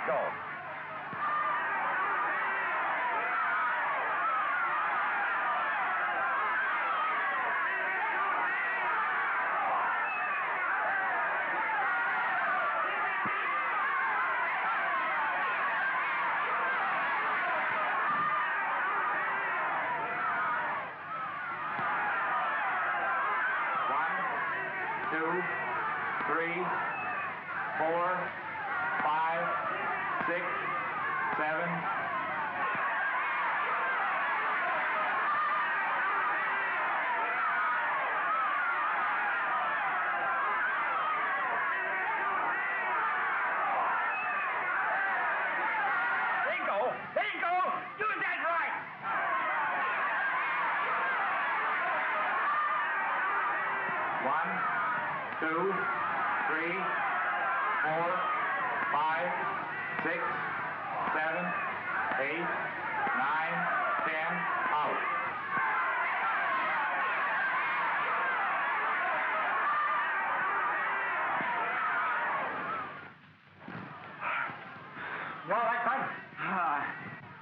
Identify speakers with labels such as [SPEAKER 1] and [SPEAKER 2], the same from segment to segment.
[SPEAKER 1] Go.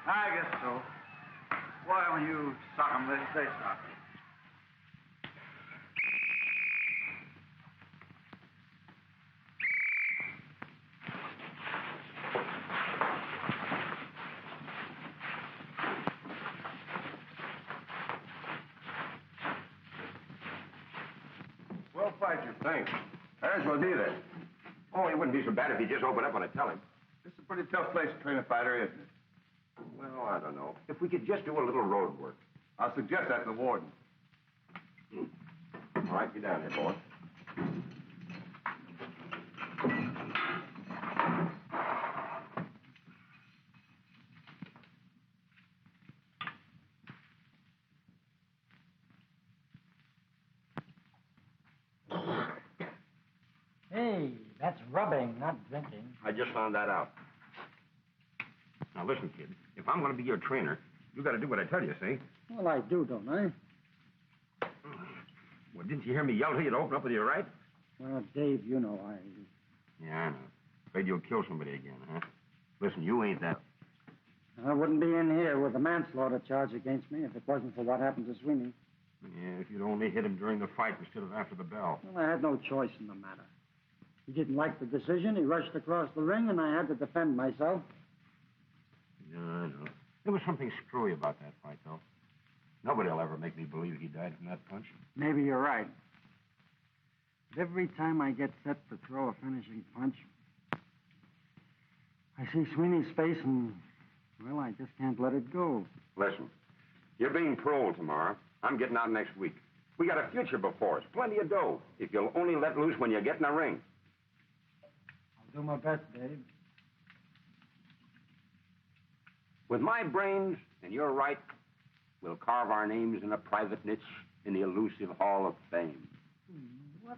[SPEAKER 2] I guess so. Why, when you sock 'em, they stop.
[SPEAKER 3] Well, fight you. Thanks. Might as well be there. Oh, it wouldn't be so bad if you just opened up when I tell him.
[SPEAKER 4] This is a pretty tough place to train a fighter, isn't it?
[SPEAKER 3] Well, I don't know. If we could just do a little road work.
[SPEAKER 4] I'll suggest that to the warden.
[SPEAKER 3] All right, get down here, boy.
[SPEAKER 5] Hey, that's rubbing, not drinking.
[SPEAKER 3] I just found that out. Now, listen, kid. If I'm going to be your trainer, you got to do what I tell you, see?
[SPEAKER 5] Well, I do, don't I?
[SPEAKER 3] Well, didn't you hear me yell to you to open up with your right?
[SPEAKER 5] Well, Dave, you know
[SPEAKER 3] Yeah, I know. Afraid you'll kill somebody again, huh? Listen, you ain't that.
[SPEAKER 5] I wouldn't be in here with a manslaughter charge against me if it wasn't for what happened to Sweeney.
[SPEAKER 3] Yeah, if you'd only hit him during the fight instead of after the bell.
[SPEAKER 5] Well, I had no choice in the matter. He didn't like the decision. He rushed across the ring, and I had to defend myself.
[SPEAKER 3] Yeah, I know. There was something screwy about that fight, though. Nobody'll ever make me believe he died from that punch.
[SPEAKER 5] Maybe you're right. But every time I get set to throw a finishing punch, I see Sweeney's face and, well, I just can't let it go.
[SPEAKER 3] Listen, you're being paroled tomorrow. I'm getting out next week. We got a future before us, plenty of dough, if you'll only let loose when you get in the ring.
[SPEAKER 5] I'll do my best, Dave.
[SPEAKER 3] With my brains and your right, we'll carve our names in a private niche in the elusive Hall of Fame.
[SPEAKER 5] What?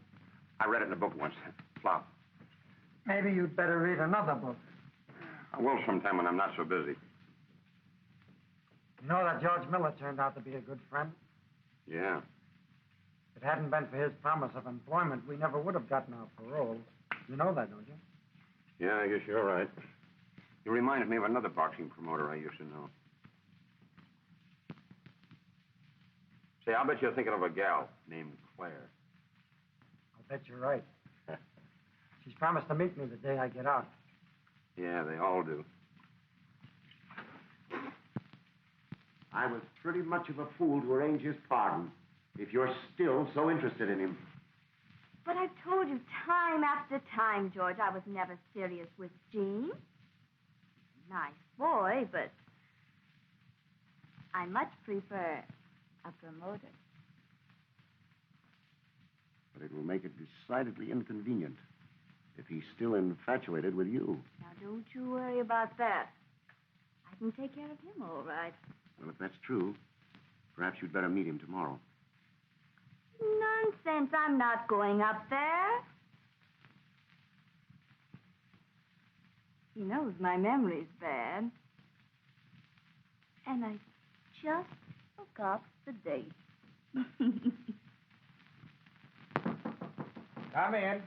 [SPEAKER 3] I read it in a book once. Flop.
[SPEAKER 5] Maybe you'd better read another book.
[SPEAKER 3] I will sometime when I'm not so busy.
[SPEAKER 5] You know that George Miller turned out to be a good friend?
[SPEAKER 3] Yeah.
[SPEAKER 5] If it hadn't been for his promise of employment, we never would have gotten our parole. You know that, don't you?
[SPEAKER 3] Yeah, I guess you're right. You reminded me of another boxing promoter I used to know. Say, I'll bet you're thinking of a gal named Claire.
[SPEAKER 5] I'll bet you're right. She's promised to meet me the day I get out.
[SPEAKER 3] Yeah, they all do.
[SPEAKER 6] I was pretty much of a fool to arrange his pardon, if you're still so interested in him.
[SPEAKER 7] But I've told you time after time, George, I was never serious with Gene. Nice boy, but I much prefer a promoter.
[SPEAKER 6] But it will make it decidedly inconvenient if he's still infatuated with you.
[SPEAKER 7] Now, don't you worry about that. I can take care of him all right.
[SPEAKER 6] Well, if that's true, perhaps you'd better meet him tomorrow.
[SPEAKER 7] Nonsense. I'm not going up there. He knows my memory's bad. And I just forgot the date.
[SPEAKER 5] Come in.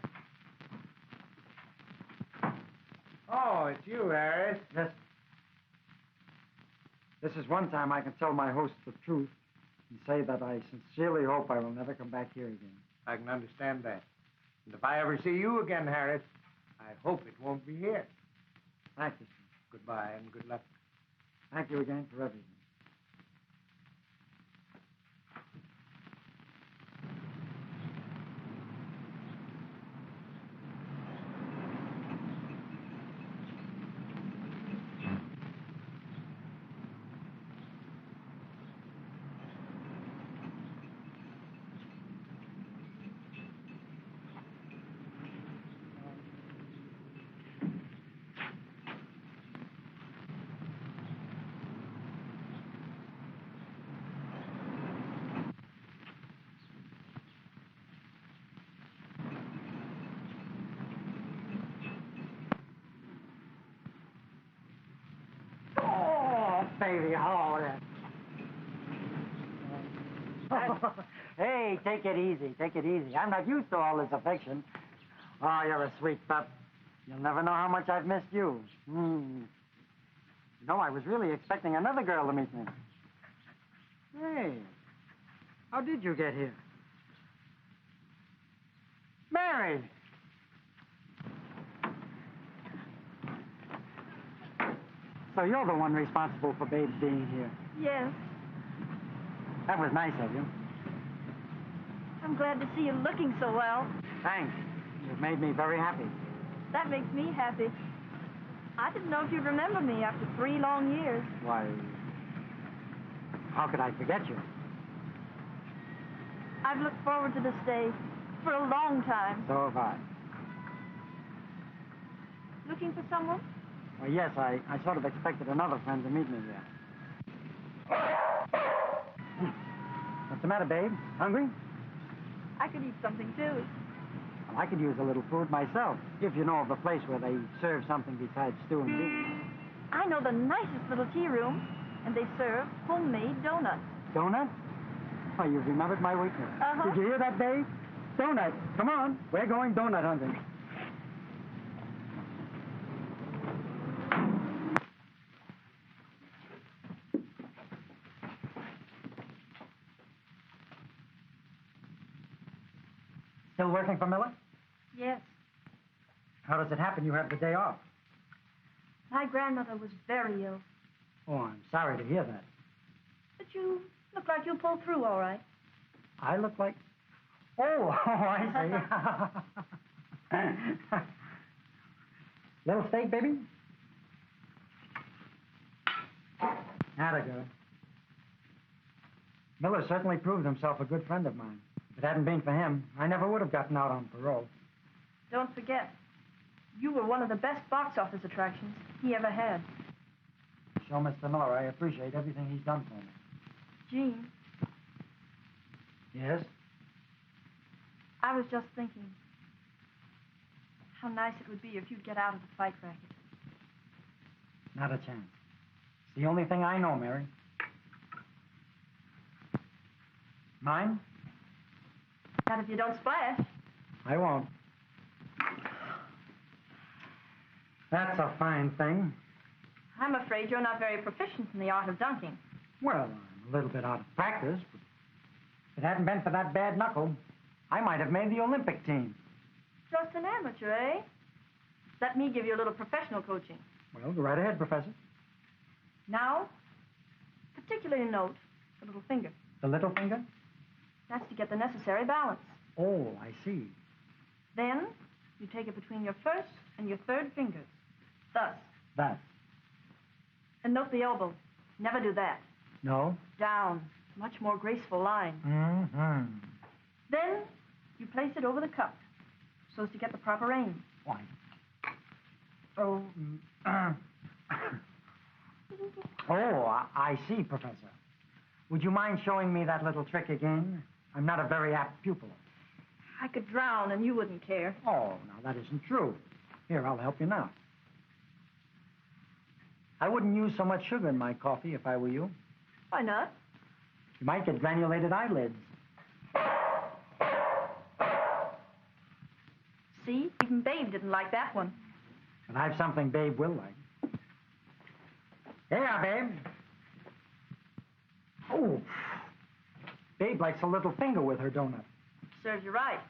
[SPEAKER 5] Oh, it's you, Harris. This is one time I can tell my host the truth and say that I sincerely hope I will never come back here again.
[SPEAKER 1] I can understand that. And if I ever see you again, Harris, I hope it won't be here.
[SPEAKER 5] Thank you, sir.
[SPEAKER 1] Goodbye and good luck.
[SPEAKER 5] Thank you again for everything.
[SPEAKER 8] Baby, how Hey, take it easy. Take it easy. I'm not used to all this affection. Oh, you're a sweet pup. You'll never know how much I've missed you. You know, I was really expecting another girl to meet me. Hey, how did you get here? Mary! So you're the one responsible for Babe being here.
[SPEAKER 7] Yes.
[SPEAKER 8] That was nice of you.
[SPEAKER 7] I'm glad to see you looking so well.
[SPEAKER 8] Thanks. You've made me very happy.
[SPEAKER 7] That makes me happy. I didn't know if you'd remember me after 3 long years.
[SPEAKER 8] Why, how could I forget you?
[SPEAKER 7] I've looked forward to this day for a long time.
[SPEAKER 8] So have I.
[SPEAKER 7] Looking for someone?
[SPEAKER 8] Well, yes, I sort of expected another friend to meet me here. What's the matter, Babe? Hungry?
[SPEAKER 7] I could eat something, too.
[SPEAKER 8] Well, I could use a little food myself, if you know of a place where they serve something besides stew and beans.
[SPEAKER 7] I know the nicest little tea room, and they serve homemade donuts.
[SPEAKER 8] Donuts? Oh, you've remembered my weakness.
[SPEAKER 7] Uh-huh.
[SPEAKER 8] Did you hear that, Babe? Donuts. Come on. We're going donut hunting. Still working for Miller?
[SPEAKER 7] Yes.
[SPEAKER 8] How does it happen you have the day off?
[SPEAKER 7] My grandmother was very ill.
[SPEAKER 8] Oh, I'm sorry to hear that.
[SPEAKER 7] But you look like you'll pull through all right.
[SPEAKER 8] I look like... Oh, I see. Little steak, baby? Atta good. Miller certainly proved himself a good friend of mine. If it hadn't been for him, I never would have gotten out on parole.
[SPEAKER 7] Don't forget, you were one of the best box office attractions he ever had.
[SPEAKER 8] Show Mr. Miller I appreciate everything he's done for me.
[SPEAKER 7] Gene,
[SPEAKER 8] Yes?
[SPEAKER 7] I was just thinking how nice it would be if you'd get out of the fight racket.
[SPEAKER 8] Not a chance. It's the only thing I know, Mary. Mine?
[SPEAKER 7] Not if you don't splash.
[SPEAKER 8] I won't. That's a fine thing.
[SPEAKER 7] I'm afraid you're not very proficient in the art of dunking.
[SPEAKER 8] Well, I'm a little bit out of practice, but if it hadn't been for that bad knuckle, I might have made the Olympic team.
[SPEAKER 7] Just an amateur, eh? Let me give you a little professional coaching.
[SPEAKER 8] Well, go right ahead, Professor.
[SPEAKER 7] Now, particularly note the little finger.
[SPEAKER 8] The little finger?
[SPEAKER 7] That's to get the necessary balance.
[SPEAKER 8] Oh, I see.
[SPEAKER 7] Then, you take it between your first and your third fingers. Thus.
[SPEAKER 8] That.
[SPEAKER 7] And note the elbow. Never do that.
[SPEAKER 8] No?
[SPEAKER 7] Down. Much more graceful line.
[SPEAKER 8] Mm-hmm.
[SPEAKER 7] Then, you place it over the cup so as to get the proper aim.
[SPEAKER 8] Why? Oh, oh, I see, Professor. Would you mind showing me that little trick again? I'm not a very apt pupil.
[SPEAKER 7] I could drown and you wouldn't care.
[SPEAKER 8] Oh, now that isn't true. Here, I'll help you now. I wouldn't use so much sugar in my coffee if I were you.
[SPEAKER 7] Why not?
[SPEAKER 8] You might get granulated eyelids.
[SPEAKER 7] See? Even Babe didn't like that one.
[SPEAKER 8] But I've something Babe will like. Here you are, Babe. Oh. Babe likes a little finger with her donut.
[SPEAKER 7] Serves you right.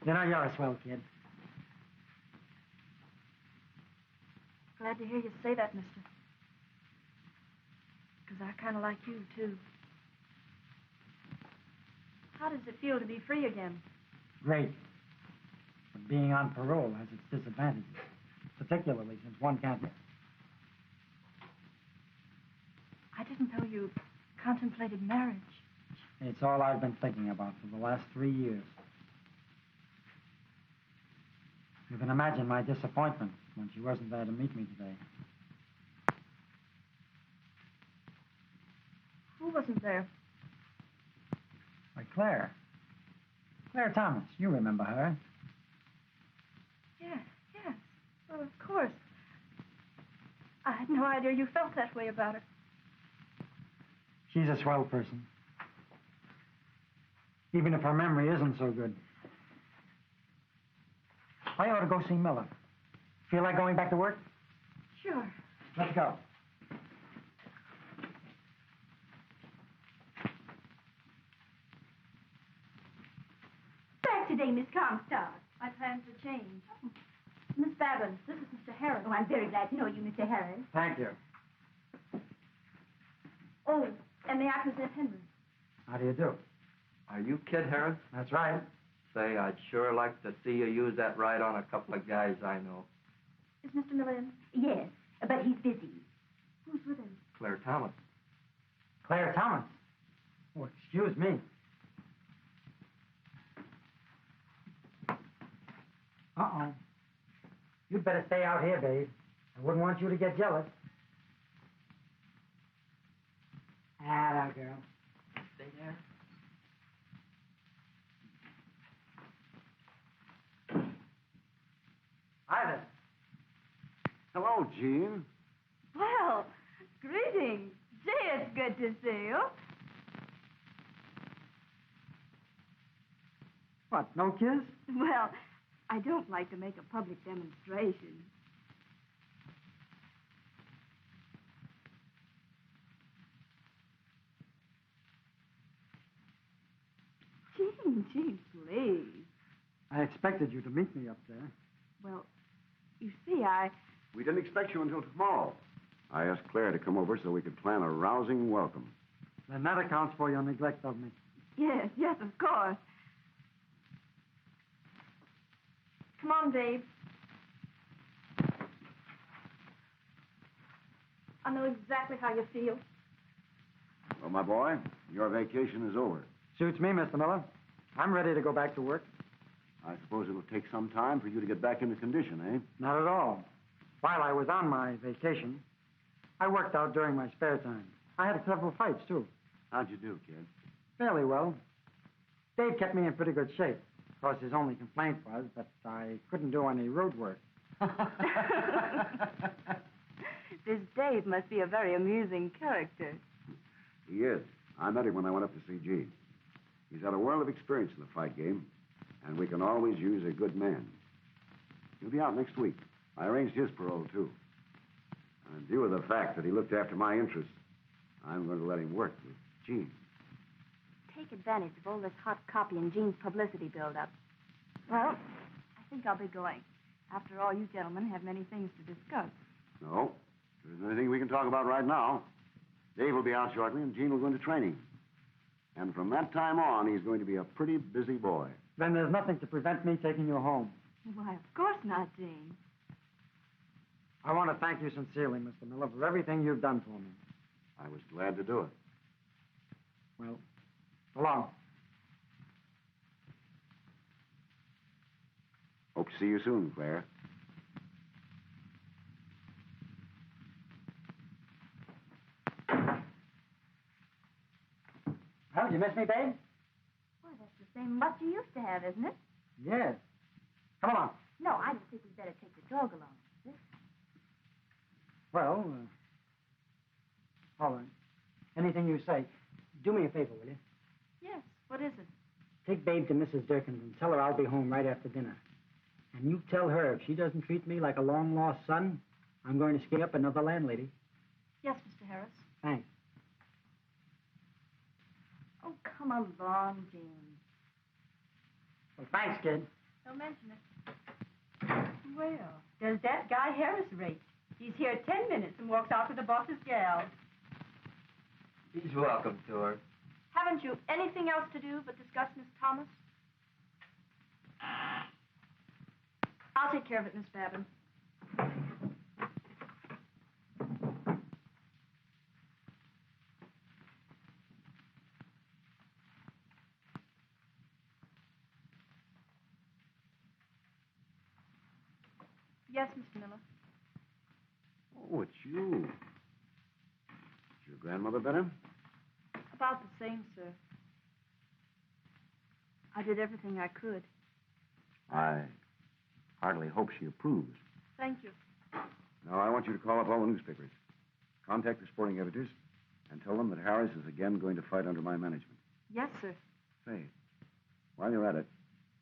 [SPEAKER 8] You know, you're a swell kid.
[SPEAKER 7] Glad to hear you say that, mister. Because I kind of like you, too. How does it feel to be free again?
[SPEAKER 8] Great. But being on parole has its disadvantages, particularly since one can't...
[SPEAKER 7] I didn't know you contemplated marriage.
[SPEAKER 8] It's all I've been thinking about for the last 3 years. You can imagine my disappointment when she wasn't there to meet me today.
[SPEAKER 7] Who wasn't there?
[SPEAKER 8] Why, Claire. Claire Thomas. You remember her.
[SPEAKER 7] Yes. Well, of course. I had no idea you felt that way about her.
[SPEAKER 8] She's a swell person. Even if her memory isn't so good. I ought to go see Miller. Feel like going back to work?
[SPEAKER 7] Sure.
[SPEAKER 8] Let's go.
[SPEAKER 7] Back today, Miss Comstock. My plans have changed. Miss Babin, this is Mr. Harris.
[SPEAKER 9] Oh, I'm very glad to know you, Mr. Harris.
[SPEAKER 8] Thank you.
[SPEAKER 7] Oh, and may I present Henry?
[SPEAKER 8] How do you do?
[SPEAKER 10] Are you Kid Harris?
[SPEAKER 8] That's right.
[SPEAKER 10] Say, I'd sure like to see you use that right on a couple of guys I know.
[SPEAKER 7] Is Mr. Miller in?
[SPEAKER 9] Yes, but he's busy.
[SPEAKER 7] Who's with him?
[SPEAKER 10] Claire Thomas.
[SPEAKER 8] Claire Thomas? Oh, excuse me. Uh-oh. You'd better stay out here, babe. I wouldn't want you to get jealous. Ah, girl.
[SPEAKER 10] Stay there.
[SPEAKER 8] Hi there.
[SPEAKER 6] Hello, Gene.
[SPEAKER 7] Well, greetings. Gee, it's good to see you.
[SPEAKER 8] What, no kiss?
[SPEAKER 7] Well, I don't like to make a public demonstration. Gene, please.
[SPEAKER 8] I expected you to meet me up there.
[SPEAKER 7] Well, you see,
[SPEAKER 6] We didn't expect you until tomorrow. I asked Claire to come over so we could plan a rousing welcome.
[SPEAKER 8] Then that accounts for your neglect of me.
[SPEAKER 7] Yes, of course. Come on, Dave. I know exactly how you feel.
[SPEAKER 6] Well, my boy, your vacation is over.
[SPEAKER 8] Suits me, Mr. Miller. I'm ready to go back to work.
[SPEAKER 6] I suppose it'll take some time for you to get back into condition, eh?
[SPEAKER 8] Not at all. While I was on my vacation, I worked out during my spare time. I had several fights, too.
[SPEAKER 6] How'd you do, kid?
[SPEAKER 8] Fairly well. Dave kept me in pretty good shape. Of course, his only complaint was that I couldn't do any road work.
[SPEAKER 7] This Dave must be a very amusing character.
[SPEAKER 6] He is. I met him when I went up to see Gene. He's had a world of experience in the fight game, and we can always use a good man. He'll be out next week. I arranged his parole, too. And in view of the fact that he looked after my interests, I'm going to let him work with Gene.
[SPEAKER 7] Take advantage of all this hot copy and Gene's publicity build-up. Well, I think I'll be going. After all, you gentlemen have many things to discuss.
[SPEAKER 6] No, there isn't anything we can talk about right now. Dave will be out shortly, and Gene will go into training. And from that time on, he's going to be a pretty busy boy.
[SPEAKER 8] Then there's nothing to prevent me taking you home.
[SPEAKER 7] Why, of course not, Gene.
[SPEAKER 8] I want to thank you sincerely, Mr. Miller, for everything you've done for me.
[SPEAKER 6] I was glad to do it.
[SPEAKER 8] Well, so long.
[SPEAKER 6] Hope to see you soon, Claire.
[SPEAKER 8] Well, did you miss me, babe?
[SPEAKER 7] Why, that's the same mutt you used to have, isn't it?
[SPEAKER 8] Yes. Come along.
[SPEAKER 9] No, I don't think we'd better take the dog along.
[SPEAKER 8] Well, all right. Anything you say. Do me a favor, will you?
[SPEAKER 7] Yes. What is it?
[SPEAKER 8] Take Babe to Mrs. Durkins and tell her I'll be home right after dinner. And you tell her if she doesn't treat me like a long-lost son, I'm going to skip up another landlady.
[SPEAKER 7] Yes, Mr. Harris.
[SPEAKER 8] Thanks.
[SPEAKER 7] Oh, come along, James.
[SPEAKER 8] Well, thanks, kid.
[SPEAKER 7] Don't mention it.
[SPEAKER 9] Well, does that guy Harris rate? He's here 10 minutes and walks out with the boss's gal.
[SPEAKER 10] He's welcome to her.
[SPEAKER 7] Haven't you anything else to do but discuss Miss Thomas? I'll take care of it, Miss Babin. Yes, Mr. Miller.
[SPEAKER 6] Oh, it's you. Is your grandmother better?
[SPEAKER 7] About the same, sir. I did everything I could.
[SPEAKER 6] I hardly hope she approves.
[SPEAKER 7] Thank you.
[SPEAKER 6] Now, I want you to call up all the newspapers, contact the sporting editors, and tell them that Harris is again going to fight under my management.
[SPEAKER 7] Yes, sir.
[SPEAKER 6] Say, while you're at it,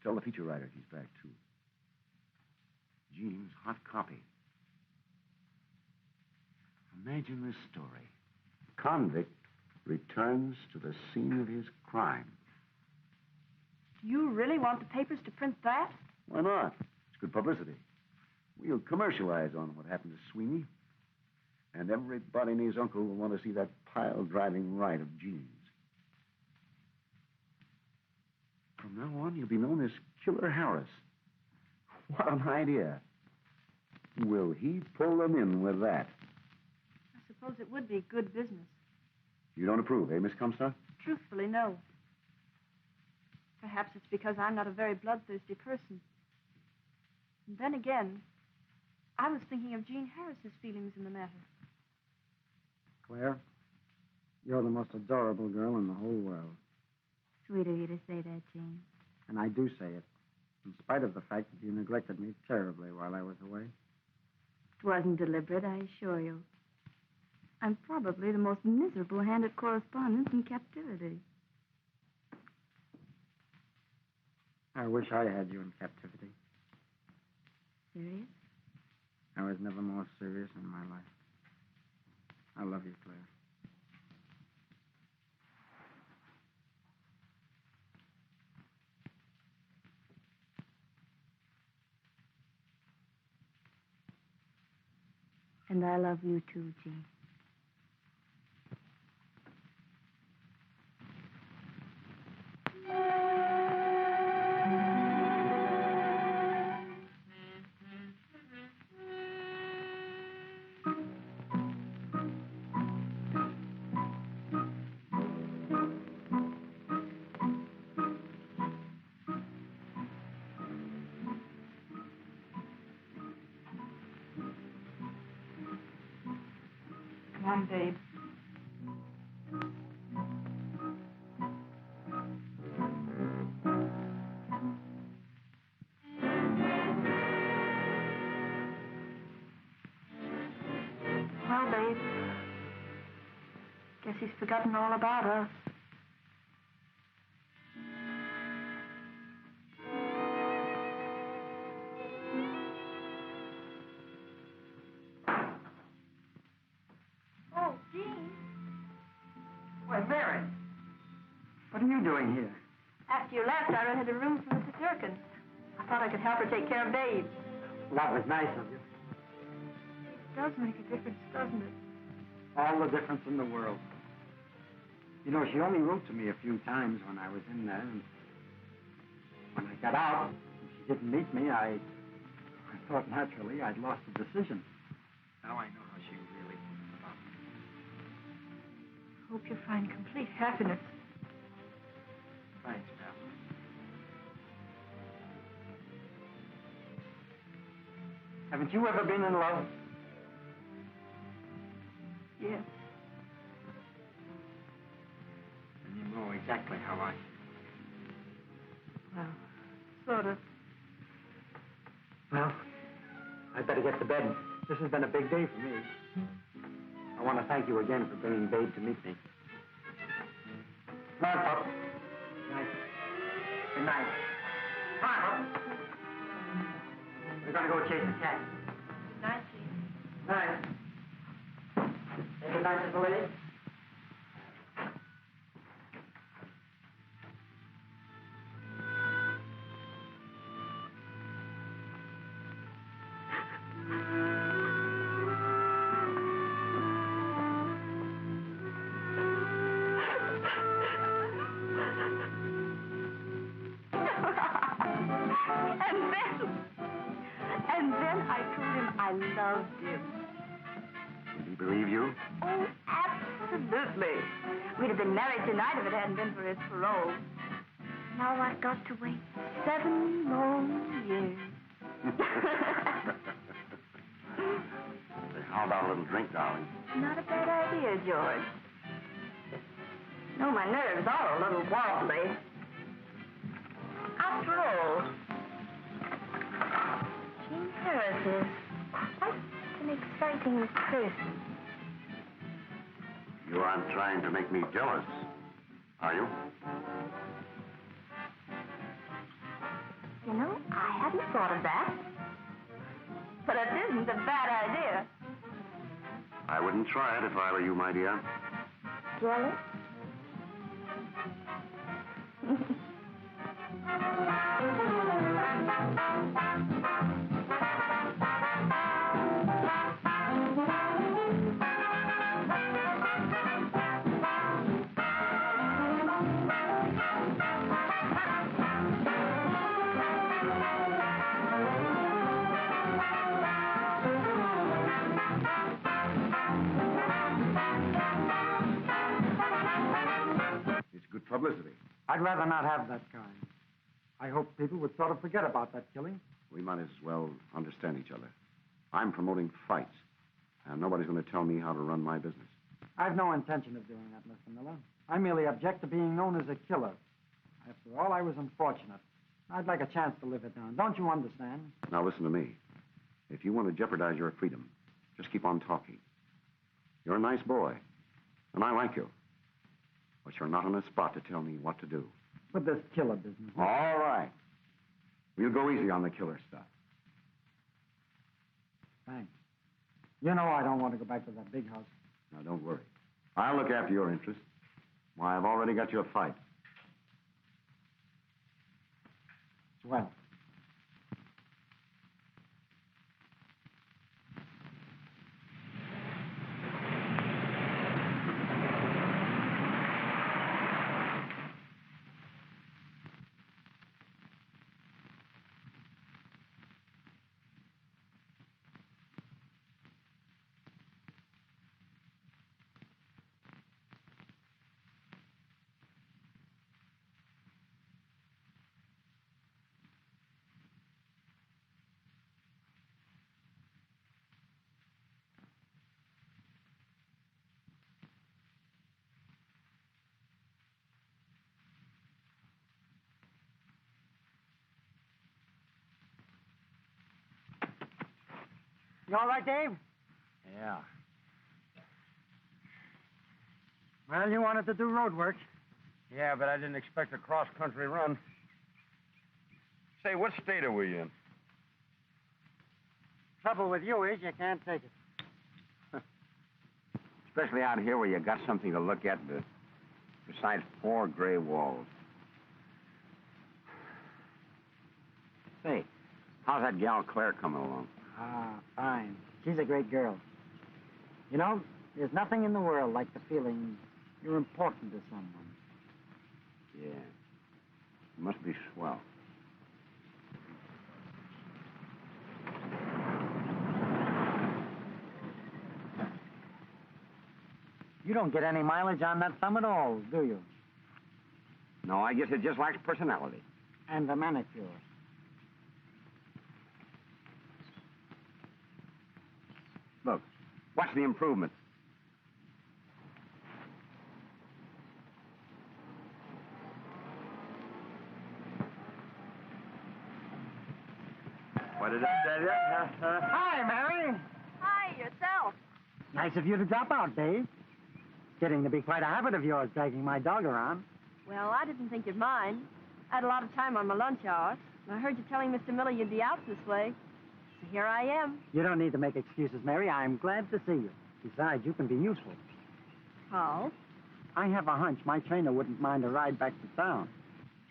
[SPEAKER 6] tell the feature writer he's back, too. Jean's hot copy. Imagine this story. Convict returns to the scene of his crime.
[SPEAKER 7] Do you really want the papers to print that?
[SPEAKER 6] Why not? It's good publicity. We'll commercialize on what happened to Sweeney. And everybody and his uncle will want to see that pile-driving right of Jean's. From now on, you'll be known as Killer Harris. What an idea. Will he pull them in with that?
[SPEAKER 7] I suppose it would be good business.
[SPEAKER 6] You don't approve, eh, Miss Comstock?
[SPEAKER 7] Truthfully, no. Perhaps it's because I'm not a very bloodthirsty person. And then again, I was thinking of Jean Harris's feelings in the matter.
[SPEAKER 8] Claire, you're the most adorable girl in the whole world.
[SPEAKER 9] Sweet of you to say that, James.
[SPEAKER 8] And I do say it, in spite of the fact that you neglected me terribly while I was away.
[SPEAKER 9] It wasn't deliberate, I assure you. I'm probably the most miserable hand at correspondence in captivity.
[SPEAKER 8] I wish I had you in captivity.
[SPEAKER 9] Serious?
[SPEAKER 8] I was never more serious in my life. I love you, Claire.
[SPEAKER 9] And I love you too, Jean.
[SPEAKER 7] Come on, babe. Well, babe, guess he's forgotten all about us. Oh, Jean.
[SPEAKER 8] Why, Mary, what are you doing here?
[SPEAKER 7] After you left, I rented a room for Mrs. Durkin. I thought I could help her take care of Babe.
[SPEAKER 8] That was nice of you.
[SPEAKER 7] It does make a difference, doesn't it?
[SPEAKER 8] All the difference in the world. You know, she only wrote to me a few times when I was in there, and when I got out, and she didn't meet me, I thought naturally I'd lost the decision. Now I know how she really feels about me.
[SPEAKER 7] Hope you find complete happiness.
[SPEAKER 8] Thanks, pal. Haven't you ever been in love?
[SPEAKER 7] Yes.
[SPEAKER 8] And you know exactly how I feel.
[SPEAKER 7] Well, sort of.
[SPEAKER 8] Well, I'd better get to bed. This has been a big day for me. I want to thank you again for bringing Babe to meet me. Come on, Pop. Good night. Good night. Come on, Pop. We're going to go chase the cat.
[SPEAKER 7] Good night, Chief.
[SPEAKER 8] Night. Say good night, Mr. Lily.
[SPEAKER 7] And then I told him I loved him.
[SPEAKER 3] Did he believe you?
[SPEAKER 7] Oh, absolutely. We'd have been married tonight if it hadn't been for his parole. Now I've got to wait 7 long years.
[SPEAKER 3] How about a little drink, darling?
[SPEAKER 7] Not a bad idea, George. No, my nerves are a little wobbly. After all, Jean Harris is quite an exciting person.
[SPEAKER 3] You aren't trying to make me jealous, are you?
[SPEAKER 7] You know, I hadn't thought of that. But it isn't a bad idea.
[SPEAKER 3] I wouldn't try it if I were you, my dear.
[SPEAKER 7] Jealous?
[SPEAKER 6] It's good publicity.
[SPEAKER 5] I'd rather not have that kind. I hope people would sort of forget about that killing.
[SPEAKER 6] We might as well understand each other. I'm promoting fights, and nobody's going to tell me how to run my business.
[SPEAKER 5] I've no intention of doing that, Mr. Miller. I merely object to being known as a killer. After all, I was unfortunate. I'd like a chance to live it down. Don't you understand?
[SPEAKER 6] Now listen to me. If you want to jeopardize your freedom, just keep on talking. You're a nice boy, and I like you. But you're not on the spot to tell me what to do.
[SPEAKER 5] With this killer business.
[SPEAKER 6] All right. We'll go easy on the killer stuff.
[SPEAKER 5] Thanks. You know I don't want to go back to that big house.
[SPEAKER 6] Now, don't worry. I'll look after your interests. Why, I've already got you a fight.
[SPEAKER 5] Swell. You all right, Dave?
[SPEAKER 1] Yeah.
[SPEAKER 5] Well, you wanted to do road work.
[SPEAKER 1] Yeah, but I didn't expect a cross-country run.
[SPEAKER 3] Say, what state are we in?
[SPEAKER 8] Trouble with you is you can't take it.
[SPEAKER 3] Especially out here where you got something to look at besides 4 gray walls. Say, how's that gal Claire coming along?
[SPEAKER 8] Ah, fine. She's a great girl. You know, there's nothing in the world like the feeling you're important to someone.
[SPEAKER 3] Yeah. Must be swell.
[SPEAKER 8] You don't get any mileage on that thumb at all, do you?
[SPEAKER 3] No, I guess it just lacks personality.
[SPEAKER 8] And the manicure.
[SPEAKER 3] Look, what's the improvement?
[SPEAKER 1] What did I tell you?
[SPEAKER 8] Hi, Mary.
[SPEAKER 7] Hi, yourself.
[SPEAKER 8] Nice of you to drop out, Dave. Getting to be quite a habit of yours, dragging my dog around.
[SPEAKER 7] Well, I didn't think you'd mind. I had a lot of time on my lunch hour. I heard you telling Mr. Miller you'd be out this way. Here I am.
[SPEAKER 8] You don't need to make excuses, Mary. I'm glad to see you. Besides, you can be useful.
[SPEAKER 7] How?
[SPEAKER 8] I have a hunch my trainer wouldn't mind a ride back to town.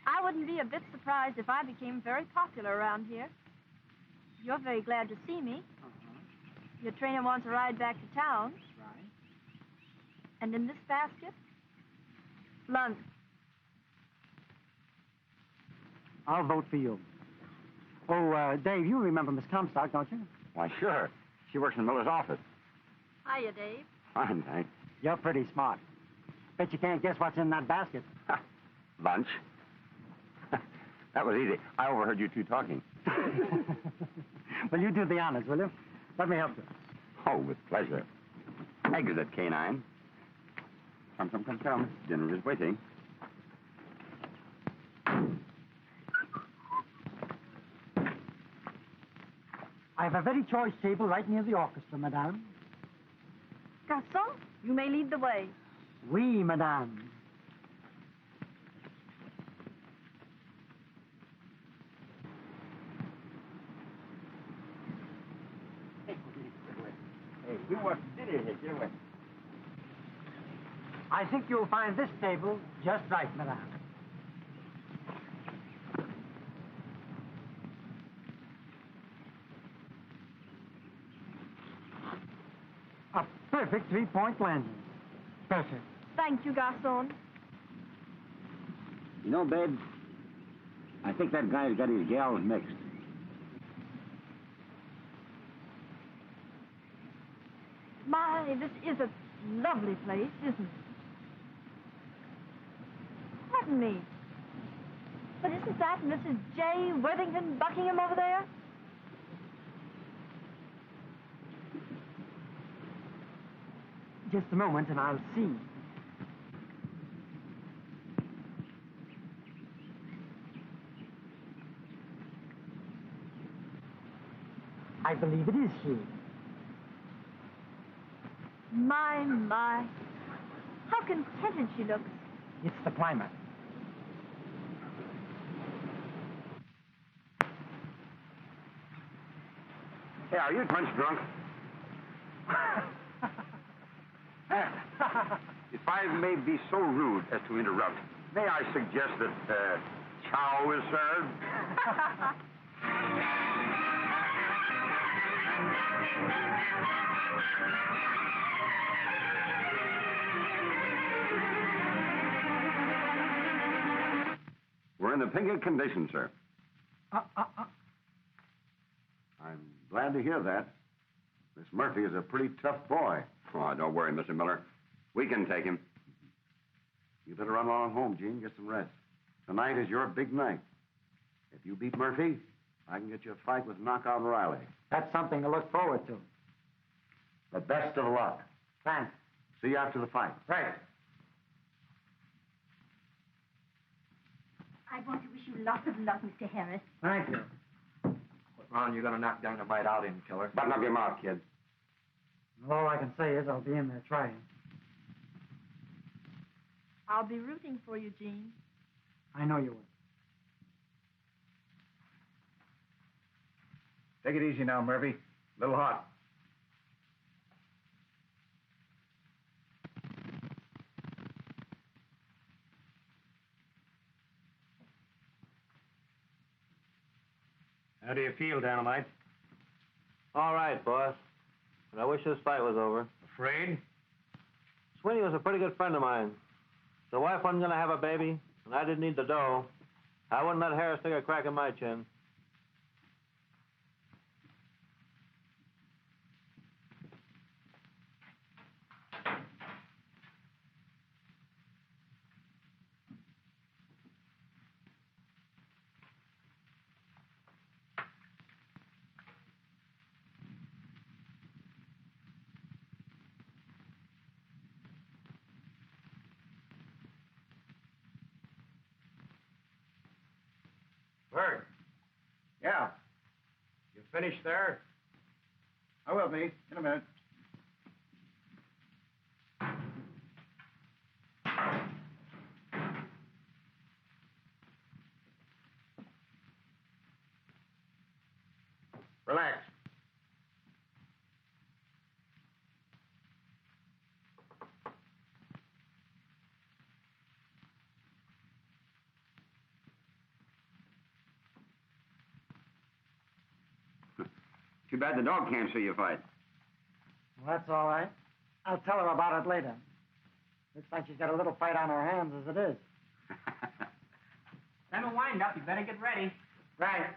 [SPEAKER 7] I wouldn't be a bit surprised if I became very popular around here. You're very glad to see me. Your trainer wants a ride back to town.
[SPEAKER 8] Right.
[SPEAKER 7] And in this basket? Lunch.
[SPEAKER 8] I'll vote for you. Oh, Dave, you remember Miss Comstock, don't you?
[SPEAKER 3] Why, sure. She works in Miller's office.
[SPEAKER 7] Hiya, Dave.
[SPEAKER 3] Fine, thanks.
[SPEAKER 8] You're pretty smart. Bet you can't guess what's in that basket.
[SPEAKER 3] Lunch. That was easy. I overheard you two talking.
[SPEAKER 8] Well, you do the honors, will you? Let me help you.
[SPEAKER 3] Oh, with pleasure. Exit, K9. Come. Dinner is waiting.
[SPEAKER 8] I have a very choice table right near the orchestra, madame.
[SPEAKER 7] Garçon, you may lead the way.
[SPEAKER 8] Oui, madame.
[SPEAKER 3] Hey, you want dinner here, get away.
[SPEAKER 8] I think you'll find this table just right, madame. A perfect three-point landing. Perfect.
[SPEAKER 7] Thank you, Garçon.
[SPEAKER 6] You know, babe, I think that guy's got his gals mixed.
[SPEAKER 7] My, this is a lovely place, isn't it? Pardon me. But isn't that Mrs. J. Worthington Buckingham over there?
[SPEAKER 8] Just a moment and I'll see. I believe it is she.
[SPEAKER 7] My. How contented she looks.
[SPEAKER 8] It's the climate.
[SPEAKER 3] Hey, are you punch drunk? If I may be so rude as to interrupt, may I suggest that chow is served? We're in the pinkest condition, sir.
[SPEAKER 6] I'm glad to hear that. Miss Murphy is a pretty tough boy.
[SPEAKER 3] Oh, don't worry, Mr. Miller. We can take him.
[SPEAKER 6] You better run along home, Gene. Get some rest. Tonight is your big night. If you beat Murphy, I can get you a fight with Knockout Riley.
[SPEAKER 8] That's something to look forward to.
[SPEAKER 6] The best of luck.
[SPEAKER 8] Thanks.
[SPEAKER 6] See you after the fight.
[SPEAKER 8] Right.
[SPEAKER 9] I want to wish you lots of luck, Mr. Harris.
[SPEAKER 8] Thank you.
[SPEAKER 10] What round you gonna knock Dynamite out in, killer?
[SPEAKER 3] Button up your mouth, kid.
[SPEAKER 8] All I can say is I'll be in there trying.
[SPEAKER 7] I'll be rooting for you, Jean.
[SPEAKER 8] I know you will.
[SPEAKER 4] Take it easy now, Murphy. A little hot.
[SPEAKER 1] How do you feel, Dynamite?
[SPEAKER 10] All right, boss. But I wish this fight was over.
[SPEAKER 1] Afraid?
[SPEAKER 10] Sweeney was a pretty good friend of mine. The wife wasn't going to have a baby, and I didn't need the dough. I wouldn't let Harris take a crack in my chin.
[SPEAKER 1] Bert. Yeah. You finished there?
[SPEAKER 4] I will be in a minute.
[SPEAKER 1] Relax.
[SPEAKER 3] Too bad the dog can't see you fight.
[SPEAKER 8] Well, that's all right. I'll tell her about it later. Looks like she's got a little fight on her hands as it is.
[SPEAKER 11] Time to wind up. You better get ready.
[SPEAKER 8] Right.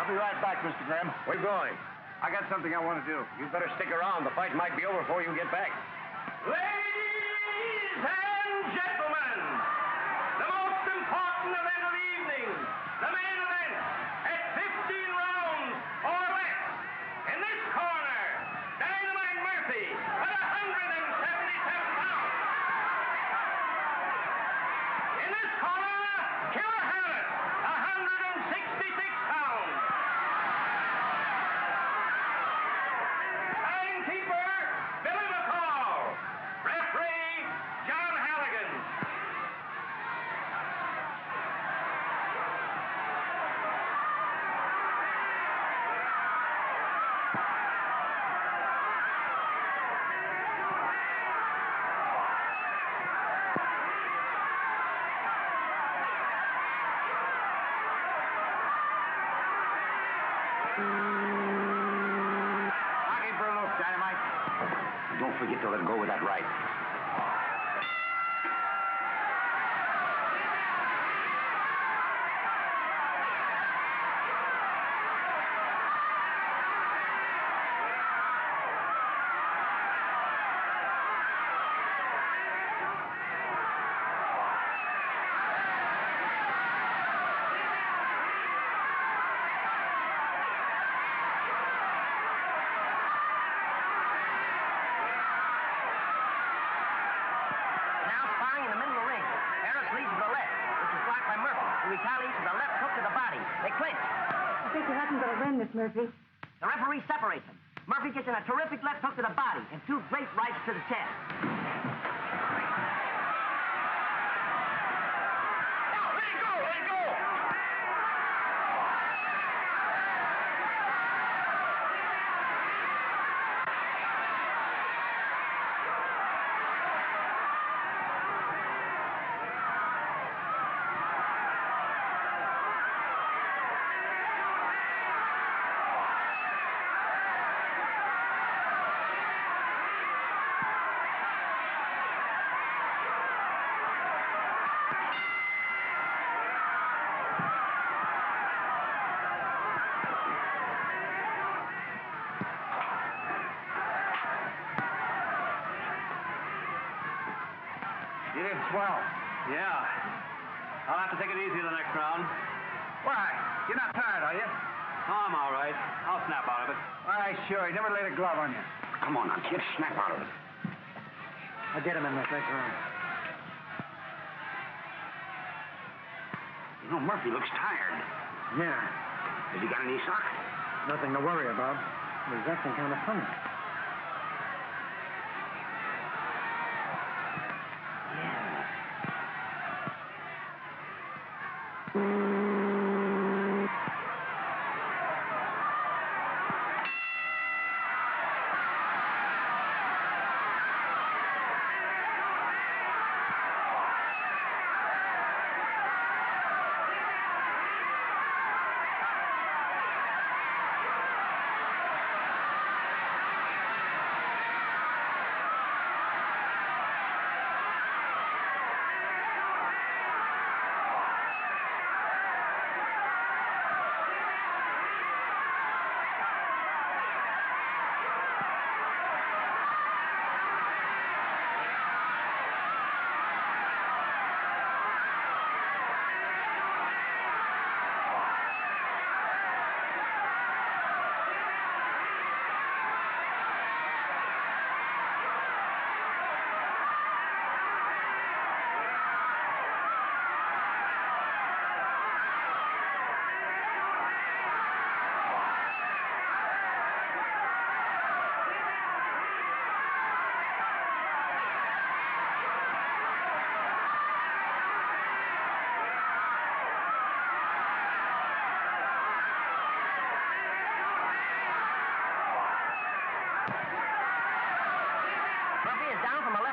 [SPEAKER 4] I'll be right back, Mr. Graham.
[SPEAKER 3] We're going.
[SPEAKER 4] I got something I want to do.
[SPEAKER 3] You better stick around. The fight might be over before you get back.
[SPEAKER 12] Ladies and gentlemen, the most important event of the evening, the main event, at 15 rounds or less. In this corner, Dynamite Murphy at 177 pounds. In this corner, Killer Harris, 166 pounds. Timekeeper, Billy McCall. Referee, John Halligan.
[SPEAKER 3] Knock him for a look, Dynamite. Don't forget to let go with that right.
[SPEAKER 11] Now sparring in the middle of the ring. Harris leads to the left, which is blocked by Murphy, who retaliates with a left hook to the body. They clinch.
[SPEAKER 9] I think you haven't got to win, Miss Murphy.
[SPEAKER 11] The referee separates them. Murphy gets in a terrific left hook to the body and two great rights to the chest.
[SPEAKER 12] Now, let it go, let it go.
[SPEAKER 4] You did swell.
[SPEAKER 10] Yeah. I'll have to take it easy the next round.
[SPEAKER 4] Why? You're not tired, are you?
[SPEAKER 10] Oh, I'm all right. I'll snap out of it.
[SPEAKER 4] Why, sure. He never laid a glove on you.
[SPEAKER 3] Come on now, kid. Snap out of it.
[SPEAKER 8] I'll get him in this next round.
[SPEAKER 3] You know, Murphy looks tired.
[SPEAKER 8] Yeah.
[SPEAKER 3] Has he got any sock?
[SPEAKER 8] Nothing to worry about. He's acting kind of funny.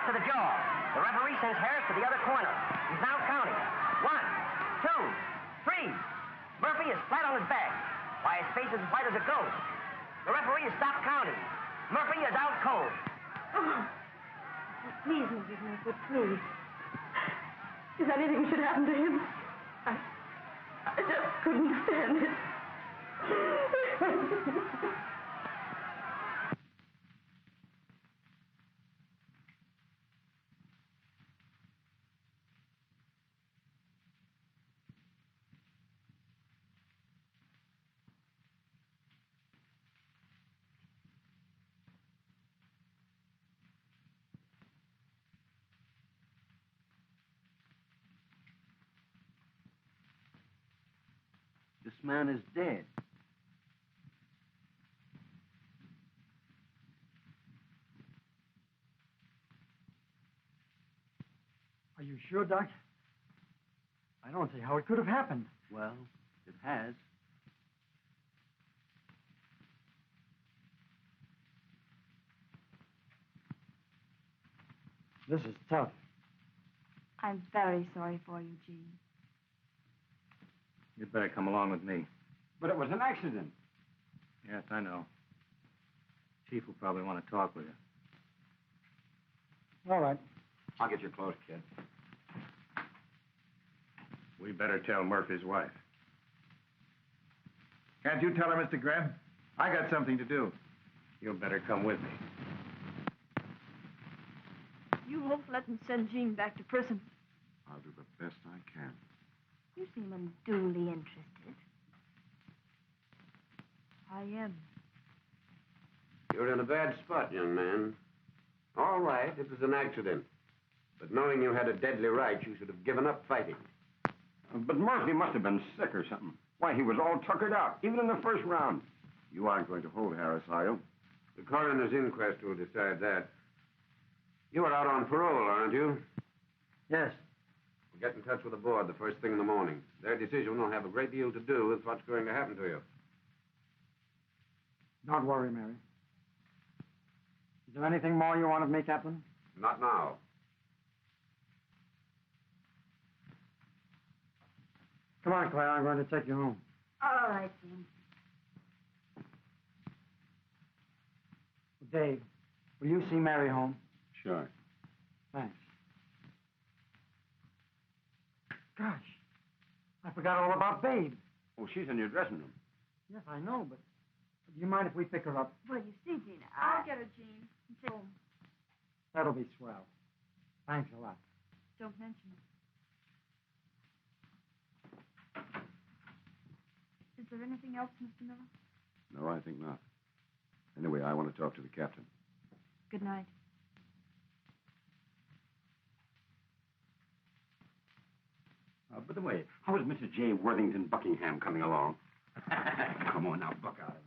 [SPEAKER 11] to the jaw. The referee sends Harris to the other corner. He's now counting. 1, 2, 3. Murphy is flat on his back. Why, his face is as white as a ghost. The referee has stopped counting. Murphy is out cold.
[SPEAKER 9] Oh, please, Mrs. Murphy, please. If anything should happen to him, I just couldn't stand it.
[SPEAKER 6] This man is dead.
[SPEAKER 5] Are you sure, Doc? I don't see how it could have happened.
[SPEAKER 6] Well, it has.
[SPEAKER 5] This is tough.
[SPEAKER 7] I'm very sorry for you, Gene.
[SPEAKER 1] You'd better come along with me.
[SPEAKER 3] But it was an accident.
[SPEAKER 1] Yes, I know. Chief will probably want to talk with you.
[SPEAKER 5] All right.
[SPEAKER 3] I'll get your clothes, kid.
[SPEAKER 1] We better tell Murphy's wife. Can't you tell her, Mr. Graham? I got something to do. You'll better come with me.
[SPEAKER 9] You won't let them send Jean back to prison.
[SPEAKER 6] I'll do the best I can.
[SPEAKER 7] You seem unduly interested.
[SPEAKER 9] I am.
[SPEAKER 13] You're in a bad spot, young man. All right, it was an accident. But knowing you had a deadly right, you should have given up fighting.
[SPEAKER 3] But Murphy must have been sick or something. Why, he was all tuckered out, even in the first round.
[SPEAKER 6] You aren't going to hold Harris, are you?
[SPEAKER 13] The coroner's inquest will decide that. You are out on parole, aren't you?
[SPEAKER 5] Yes.
[SPEAKER 13] We'll get in touch with the board the first thing in the morning. Their decision will have a great deal to do with what's going to happen to you.
[SPEAKER 5] Don't worry, Mary. Is there anything more you want of me, Captain?
[SPEAKER 13] Not now.
[SPEAKER 5] Come on, Claire. I'm going to take you home.
[SPEAKER 7] All right, Jim.
[SPEAKER 5] Dave, will you see Mary home?
[SPEAKER 6] Sure.
[SPEAKER 5] Thanks. Gosh, I forgot all about Babe.
[SPEAKER 3] Oh, she's in your dressing room.
[SPEAKER 5] Yes, I know, but do you mind if we pick her up?
[SPEAKER 7] Well, you see, Gina,
[SPEAKER 9] I'll get her, Jean. Take home.
[SPEAKER 5] That'll be swell. Thanks a lot.
[SPEAKER 7] Don't mention it. Is there anything else, Mr. Miller?
[SPEAKER 6] No, I think not. Anyway, I want to talk to the captain.
[SPEAKER 7] Good night.
[SPEAKER 3] By the way, how is Mrs. J. Worthington Buckingham coming along? Come on now, buck out of it.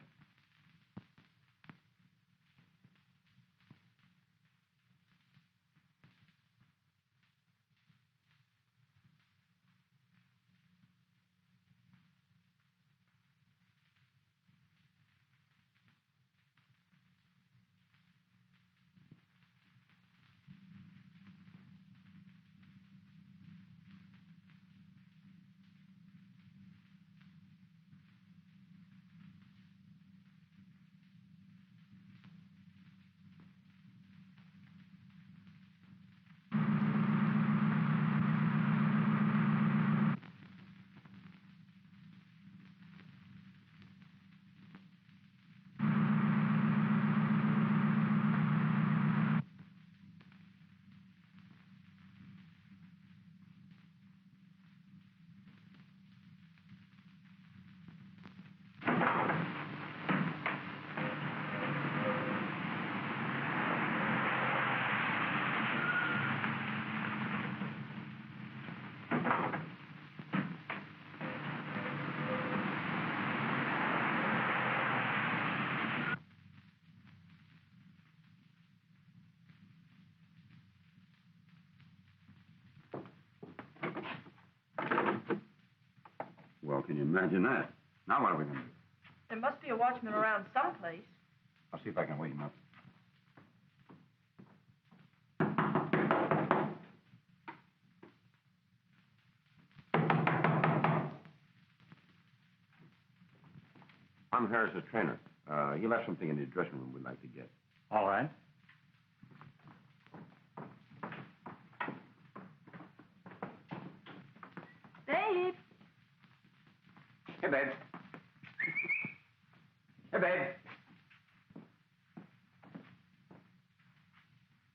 [SPEAKER 3] Well, can you imagine that? Now what are we going to do?
[SPEAKER 9] There must be a watchman around someplace.
[SPEAKER 3] I'll see if I can wake him up. Tom Harris's trainer. He left something in his dressing room we'd like to get.
[SPEAKER 4] All right.
[SPEAKER 7] Babe.
[SPEAKER 3] Hey, babe. Hey, babe.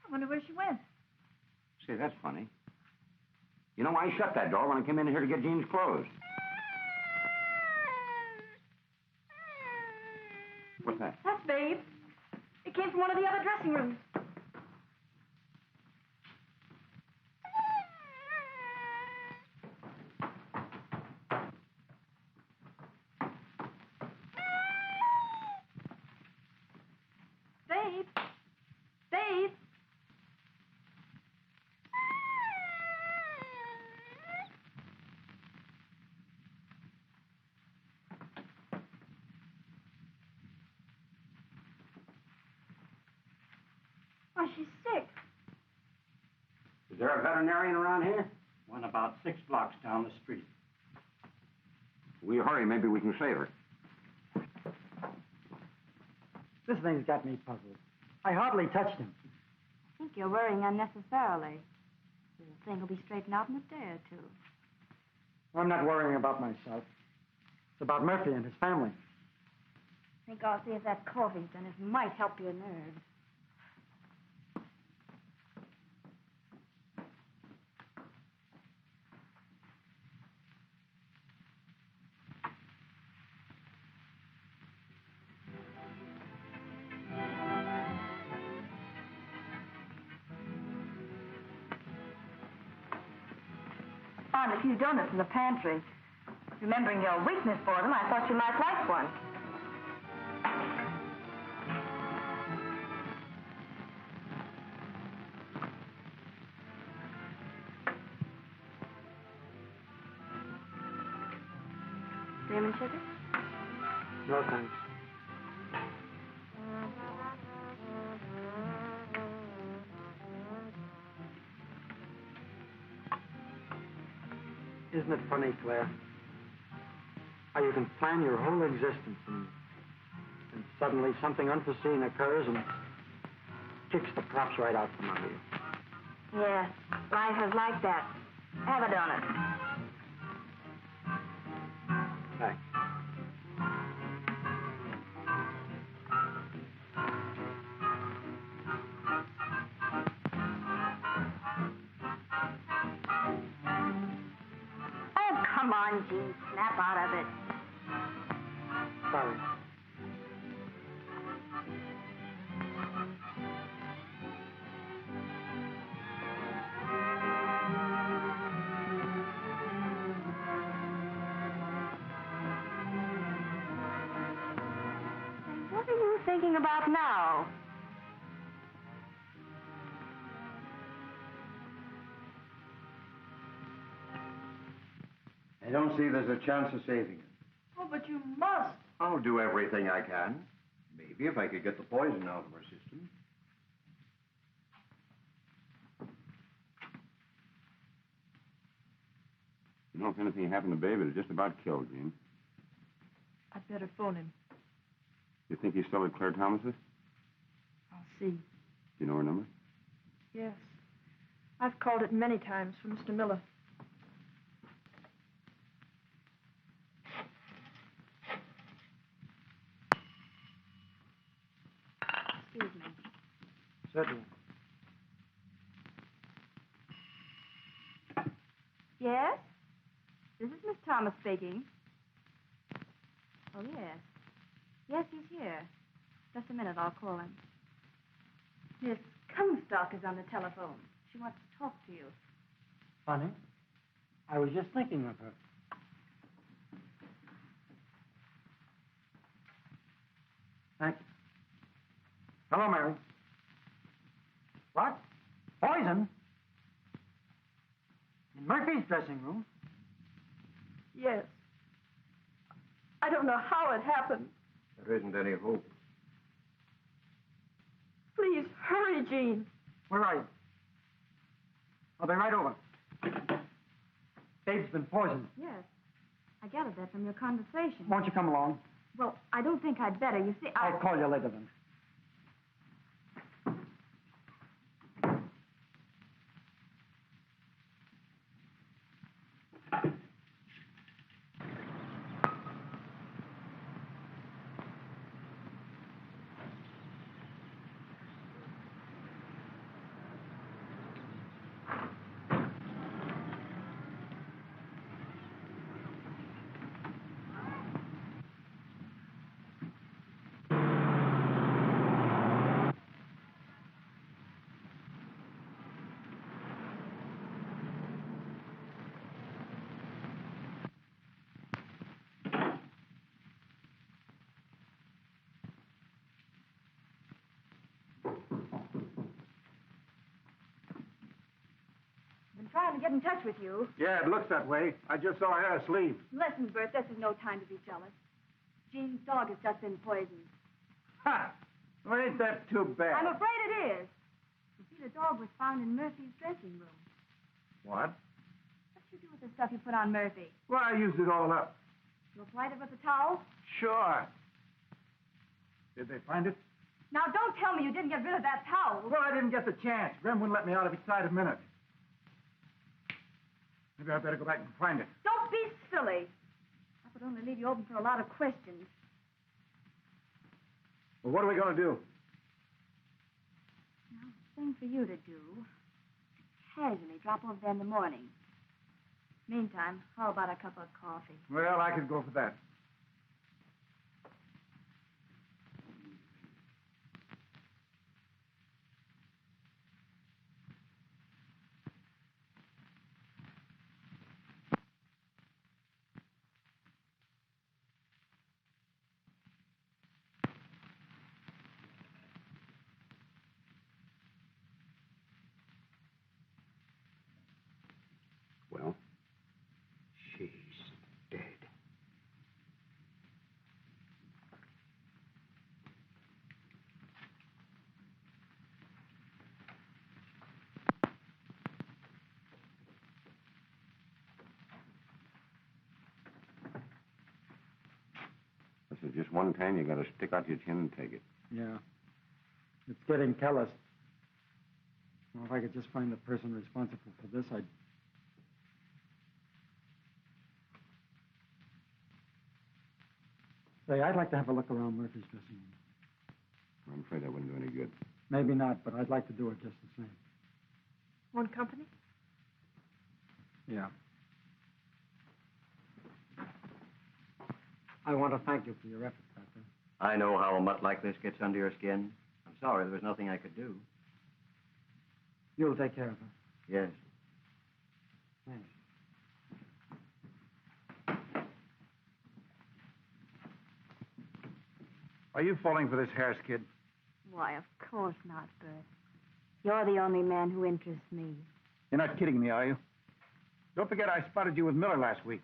[SPEAKER 7] I wonder where she went.
[SPEAKER 3] Say, that's funny. You know, I shut that door when I came in here to get Jean's clothes. What's that?
[SPEAKER 7] That's Babe. It came from one of the other dressing rooms. Babe. Babe. Why, she's sick.
[SPEAKER 3] Is there a veterinarian around here?
[SPEAKER 5] One about 6 blocks down the street.
[SPEAKER 3] We hurry, maybe we can save her.
[SPEAKER 5] This thing's got me puzzled. I hardly touched him.
[SPEAKER 7] I think you're worrying unnecessarily. The thing will be straightened out in a day or two.
[SPEAKER 5] I'm not worrying about myself. It's about Murphy and his family.
[SPEAKER 7] I think I'll see if that coffee's done. It might help your nerves. Found a few donuts in the pantry. Remembering your weakness for them, I thought you might like one. Cream and sugar?
[SPEAKER 5] No, thanks. Isn't it funny, Claire? How you can plan your whole existence and suddenly something unforeseen occurs and kicks the props right out from under you.
[SPEAKER 7] Yes, life is like that. Have a donut.
[SPEAKER 5] Thanks.
[SPEAKER 7] Oh, come on, Gene. Snap out of it.
[SPEAKER 5] Sorry.
[SPEAKER 7] What are you thinking about now?
[SPEAKER 1] I don't see there's a chance of saving it.
[SPEAKER 7] Oh, but you must.
[SPEAKER 1] I'll do everything I can. Maybe if I could get the poison out of her system.
[SPEAKER 3] You know, if anything happened to Babe, it'd just about kill Jean.
[SPEAKER 9] I'd better phone him.
[SPEAKER 3] You think he's still at Claire Thomas's?
[SPEAKER 9] I'll see.
[SPEAKER 3] Do you know her number?
[SPEAKER 9] Yes. I've called it many times for Mr. Miller.
[SPEAKER 7] Excuse me.
[SPEAKER 5] Certainly.
[SPEAKER 7] Yes? This is Miss Thomas speaking. Oh, yes. Yes, he's here. Just a minute, I'll call him. Miss Comstock is on the telephone. She wants to talk to you.
[SPEAKER 5] Funny. I was just thinking of her. Thanks. Hello, Mary. What? Poison? In Murphy's dressing room?
[SPEAKER 9] Yes. I don't know how it happened.
[SPEAKER 1] There isn't any hope.
[SPEAKER 9] Please, hurry, Gene.
[SPEAKER 5] Where are you? I'll be right over. Babe's been poisoned.
[SPEAKER 7] Yes. I gathered that from your conversation.
[SPEAKER 5] Won't you come along?
[SPEAKER 7] Well, I don't think I'd better. You see,
[SPEAKER 5] I'll call you later then.
[SPEAKER 7] Trying to get in touch with you.
[SPEAKER 4] Yeah, it looks that way. I just saw Harris leave.
[SPEAKER 7] Listen, Bert, this is no time to be jealous. Jean's dog has just been poisoned.
[SPEAKER 4] Ha! Well, ain't that too bad?
[SPEAKER 7] I'm afraid it is. You see, the dog was found in Murphy's dressing room.
[SPEAKER 4] What?
[SPEAKER 7] What'd you do with the stuff you put on Murphy?
[SPEAKER 4] Well, I used it all up.
[SPEAKER 7] You applied it with the towel?
[SPEAKER 4] Sure. Did they find it?
[SPEAKER 7] Now, don't tell me you didn't get rid of that towel.
[SPEAKER 4] Well, I didn't get the chance. Grim wouldn't let me out of his sight a minute. Maybe I better go back and find it.
[SPEAKER 7] Don't be silly. That would only leave you open for a lot of questions.
[SPEAKER 4] Well, what are we going to do?
[SPEAKER 7] Now, the thing for you to do is casually drop over there in the morning. Meantime, how about a cup of coffee?
[SPEAKER 4] Well, I could go for that.
[SPEAKER 13] Well, she's dead.
[SPEAKER 3] This is just one time you got to stick out your chin and take it.
[SPEAKER 5] Yeah. It's getting callous. Well, if I could just find the person responsible for this, I'd... Say, I'd like to have a look around Murphy's dressing room.
[SPEAKER 3] I'm afraid that wouldn't do any good.
[SPEAKER 5] Maybe not, but I'd like to do it just the same.
[SPEAKER 9] Want company?
[SPEAKER 5] Yeah. I want to thank you for your efforts, Doctor.
[SPEAKER 11] I know how a mutt like this gets under your skin. I'm sorry there was nothing I could do.
[SPEAKER 5] You'll take care of her.
[SPEAKER 11] Yes.
[SPEAKER 5] Thanks.
[SPEAKER 4] Are you falling for this Harris kid?
[SPEAKER 7] Why, of course not, Bert. You're the only man who interests me.
[SPEAKER 4] You're not kidding me, are you? Don't forget I spotted you with Miller last week.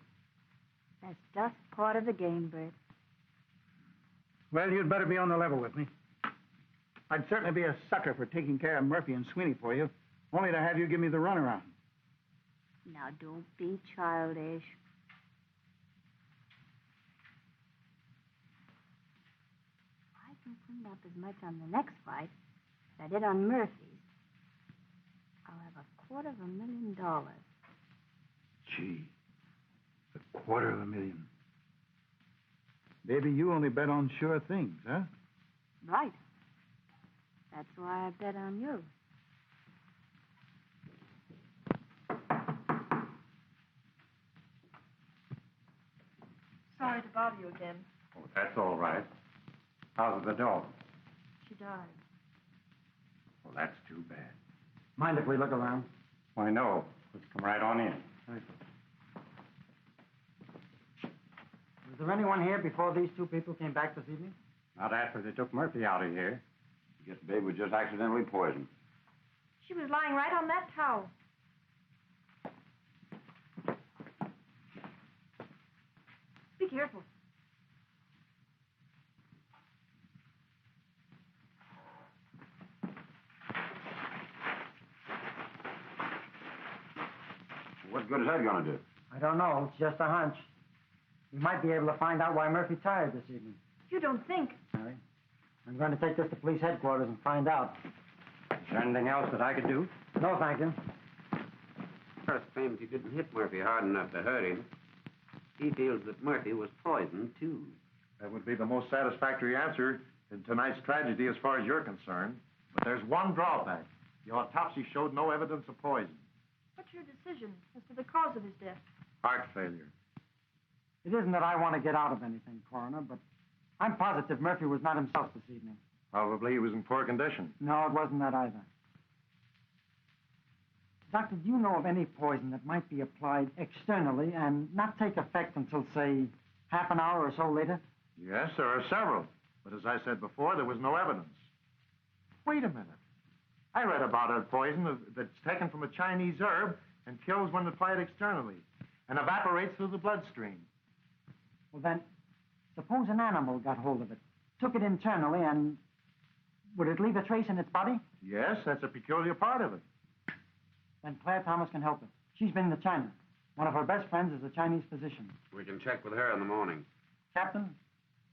[SPEAKER 7] That's just part of the game, Bert.
[SPEAKER 4] Well, you'd better be on the level with me. I'd certainly be a sucker for taking care of Murphy and Sweeney for you, only to have you give me the runaround.
[SPEAKER 7] Now, don't be childish. If I can clean up as much on the next fight as I did on Murphy's, I'll have $250,000.
[SPEAKER 4] Gee, $250,000. Baby, you only bet on sure things, huh?
[SPEAKER 7] Right. That's why I bet on you.
[SPEAKER 9] Sorry to bother you again.
[SPEAKER 1] Oh, that's all right. How's the dog?
[SPEAKER 9] She died.
[SPEAKER 1] Well, that's too bad.
[SPEAKER 5] Mind if we look around?
[SPEAKER 1] Why, no. Let's come right on in.
[SPEAKER 5] Thank you. Was there anyone here before these two people came back this evening?
[SPEAKER 1] Not after they took Murphy out of here.
[SPEAKER 3] I guess Babe was just accidentally poisoned.
[SPEAKER 9] She was lying right on that towel. Be careful.
[SPEAKER 3] What good is that going to do?
[SPEAKER 5] I don't know. It's just a hunch.
[SPEAKER 8] We might be able to find out why Murphy tired this evening.
[SPEAKER 9] You don't think?
[SPEAKER 8] Mary, I'm going to take this to police headquarters and find out.
[SPEAKER 13] Is there anything else that I could do?
[SPEAKER 8] No, thank you.
[SPEAKER 13] Harris claims he didn't hit Murphy hard enough to hurt him. He feels that Murphy was poisoned, too.
[SPEAKER 14] That would be the most satisfactory answer in tonight's tragedy as far as you're concerned. But there's one drawback. The autopsy showed no evidence of poison.
[SPEAKER 9] What's your decision as to the cause of his death?
[SPEAKER 14] Heart failure.
[SPEAKER 8] It isn't that I want to get out of anything, Coroner, but I'm positive Murphy was not himself this evening.
[SPEAKER 14] Probably he was in poor condition.
[SPEAKER 8] No, it wasn't that either. Doctor, do you know of any poison that might be applied externally and not take effect until, say, half an hour or so later?
[SPEAKER 14] Yes, there are several. But as I said before, there was no evidence. Wait a minute. I read about a poison that's taken from a Chinese herb and kills when applied externally and evaporates through the bloodstream.
[SPEAKER 8] Well, then, suppose an animal got hold of it, took it internally, and would it leave a trace in its body?
[SPEAKER 14] Yes, that's a peculiar part of it.
[SPEAKER 8] Then Claire Thomas can help us. She's been to China. One of her best friends is a Chinese physician.
[SPEAKER 13] We can check with her in the morning.
[SPEAKER 8] Captain,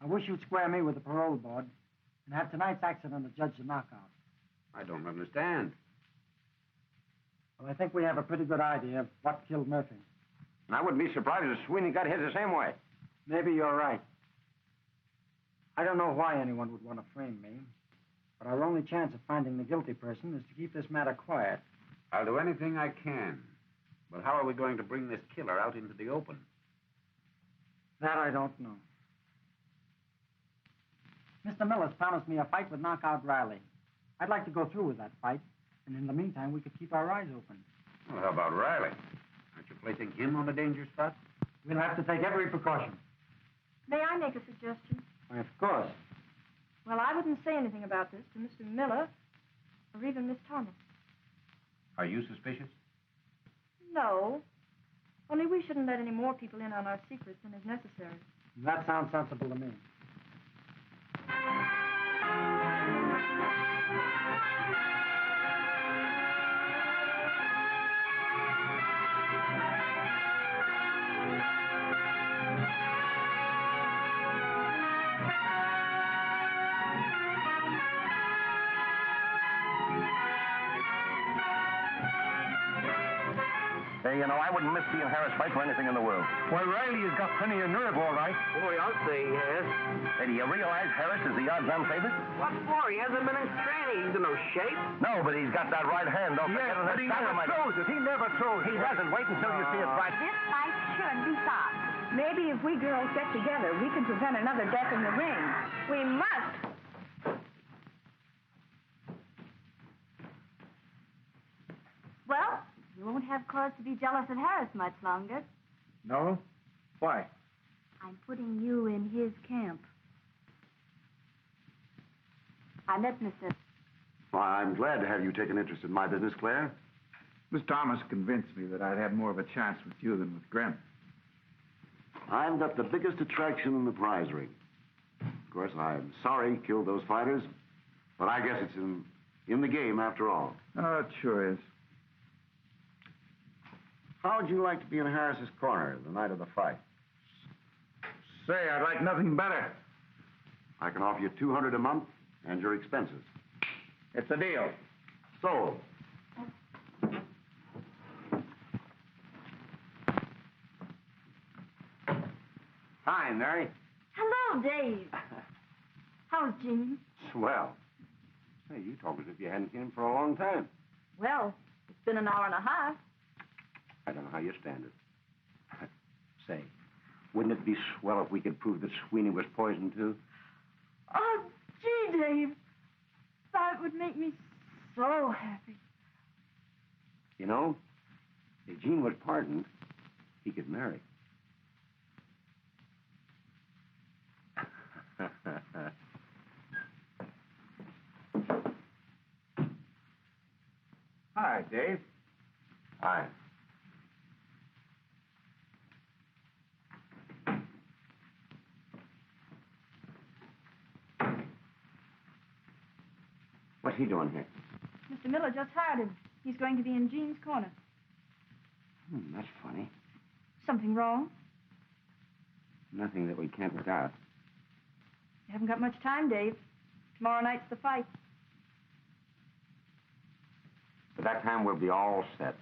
[SPEAKER 8] I wish you'd square me with the parole board and have tonight's accident adjudged a knockout.
[SPEAKER 13] I don't understand.
[SPEAKER 8] Well, I think we have a pretty good idea of what killed Murphy.
[SPEAKER 3] And I wouldn't be surprised if Sweeney got hit the same way.
[SPEAKER 8] Maybe you're right. I don't know why anyone would want to frame me, but our only chance of finding the guilty person is to keep this matter quiet.
[SPEAKER 13] I'll do anything I can. But how are we going to bring this killer out into the open?
[SPEAKER 8] That I don't know. Mr. Miller's promised me a fight with Knockout Riley. I'd like to go through with that fight, and in the meantime, we could keep our eyes open.
[SPEAKER 13] Well, how about Riley? Aren't you placing him on a danger spot?
[SPEAKER 8] We'll have to take every precaution.
[SPEAKER 9] May I make a suggestion?
[SPEAKER 8] Why, of course.
[SPEAKER 9] Well, I wouldn't say anything about this to Mr. Miller or even Miss Thomas.
[SPEAKER 13] Are you suspicious?
[SPEAKER 9] No. Only we shouldn't let any more people in on our secrets than is necessary.
[SPEAKER 8] That sounds sensible to me.
[SPEAKER 15] Hey, you know, I wouldn't miss seeing Harris fight for anything in the world.
[SPEAKER 1] Well, Riley has got plenty of nerve, all right.
[SPEAKER 11] Boy, I'll say he has.
[SPEAKER 15] Hey, do you realize Harris is the odds-on favorite?
[SPEAKER 11] What for? He hasn't been in training. He's in no shape.
[SPEAKER 15] No, but he's got that right hand. Don't forget
[SPEAKER 1] Yes, but he never throws it. He never throws it.
[SPEAKER 15] He doesn't. Wait until you see it fight.
[SPEAKER 7] This fight should be stopped. Maybe if we girls get together, we can prevent another death in the ring. We must. Well, you won't have cause to be jealous of Harris much longer.
[SPEAKER 14] No? Why?
[SPEAKER 7] I'm putting you in his camp. I met Mr.
[SPEAKER 6] Well, I'm glad to have you take an interest in my business, Claire.
[SPEAKER 4] Miss Thomas convinced me that I'd have more of a chance with you than with Grim.
[SPEAKER 6] I've got the biggest attraction in the prize ring. Of course, I'm sorry he killed those fighters, but I guess it's in the game after all.
[SPEAKER 4] Oh, it sure is.
[SPEAKER 6] How would you like to be in Harris's corner the night of the fight?
[SPEAKER 4] Say, I'd like nothing better.
[SPEAKER 6] I can offer you $200 a month and your expenses.
[SPEAKER 4] It's a deal.
[SPEAKER 6] Sold.
[SPEAKER 3] Hi, Mary.
[SPEAKER 9] Hello, Dave. How's Gene?
[SPEAKER 3] Swell. Hey, you talk as if you hadn't seen him for a long time.
[SPEAKER 9] Well, it's been an hour and a half.
[SPEAKER 3] I don't know how you stand it. Say, wouldn't it be swell if we could prove that Sweeney was poisoned, too?
[SPEAKER 9] Oh, gee, Dave. That would make me so happy.
[SPEAKER 3] You know, if Gene was pardoned, he could marry.
[SPEAKER 4] Hi, Dave.
[SPEAKER 3] Hi. What's he doing here?
[SPEAKER 9] Mr. Miller just hired him. He's going to be in Gene's corner.
[SPEAKER 3] That's funny.
[SPEAKER 9] Something wrong?
[SPEAKER 3] Nothing that we can't work out.
[SPEAKER 7] You haven't got much time, Dave. Tomorrow night's the fight.
[SPEAKER 3] By that time, we'll be all set.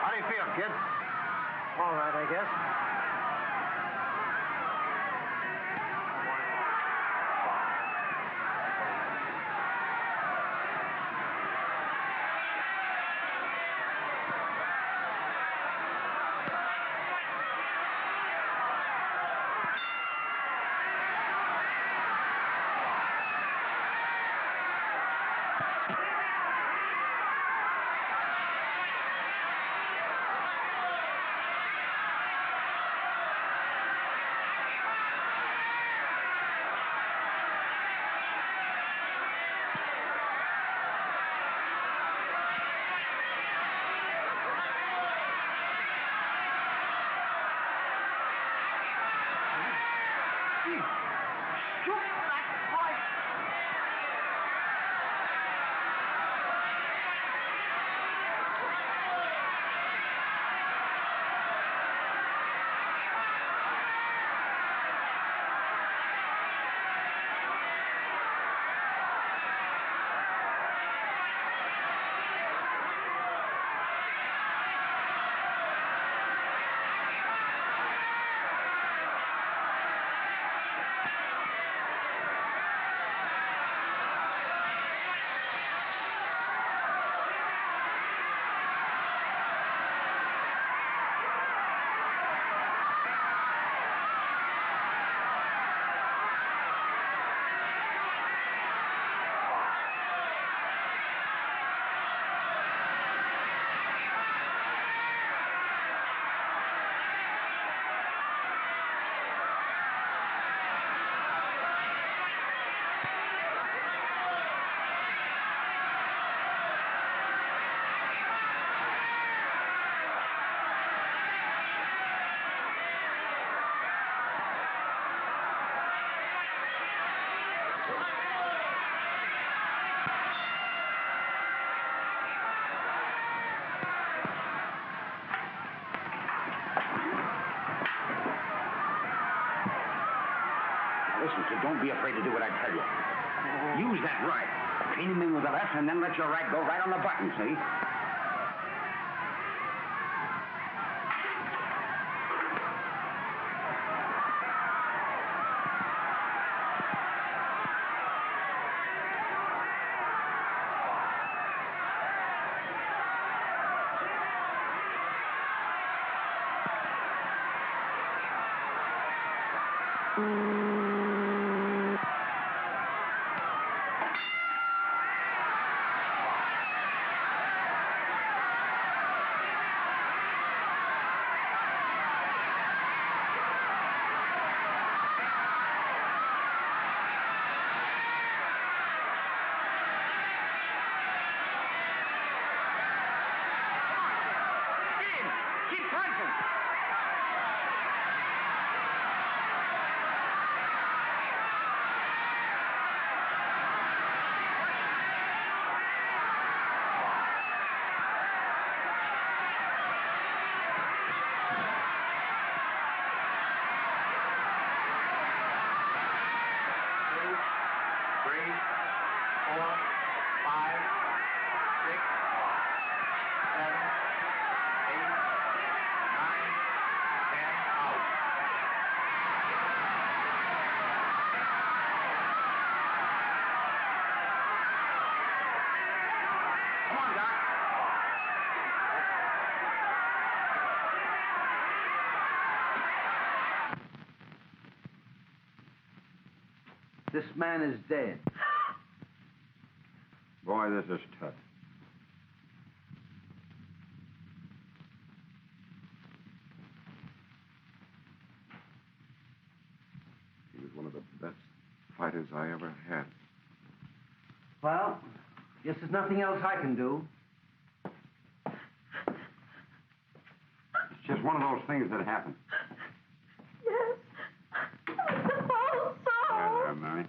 [SPEAKER 14] How do you feel, kid?
[SPEAKER 5] All right, I guess.
[SPEAKER 3] Listen, kid, don't be afraid to do what I tell you. Use that right. Pin him in with the left, and then let your right go right on the button, see?
[SPEAKER 13] This man is dead.
[SPEAKER 3] Boy, this is tough.
[SPEAKER 6] He was one of the best fighters I ever had.
[SPEAKER 13] Well, guess there's nothing else I can do.
[SPEAKER 3] It's just one of those things that happen.
[SPEAKER 9] Yes. I suppose so.
[SPEAKER 3] There, Mary.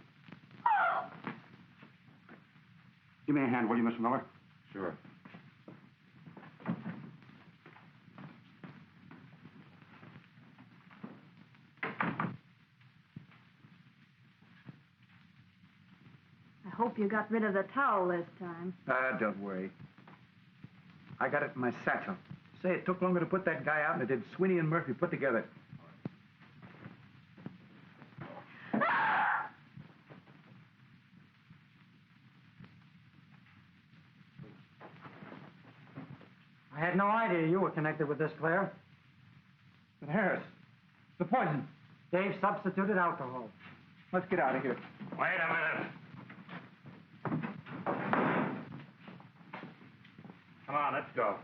[SPEAKER 4] Give me a hand, will you, Mr. Miller?
[SPEAKER 3] Sure.
[SPEAKER 7] I hope you got rid of the towel this time.
[SPEAKER 4] Don't worry. I got it in my satchel. Say, it took longer to put that guy out than it did Sweeney and Murphy put together.
[SPEAKER 8] I had no idea you were connected with this, Claire.
[SPEAKER 4] But Harris, the poison.
[SPEAKER 8] Dave substituted alcohol.
[SPEAKER 4] Let's get out of here.
[SPEAKER 15] Wait a minute. Come on, let's go.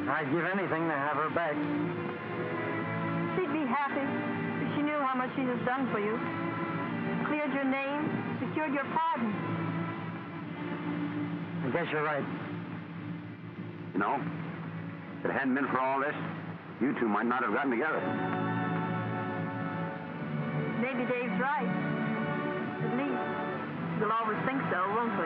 [SPEAKER 8] I'd give anything to have her back.
[SPEAKER 9] She'd be happy if she knew how much she has done for you. Cleared your name, secured your pardon.
[SPEAKER 8] I guess you're right.
[SPEAKER 3] You know, if it hadn't been for all this, you two might not have gotten together.
[SPEAKER 9] Maybe Dave's right. At least, we'll always think so, won't we?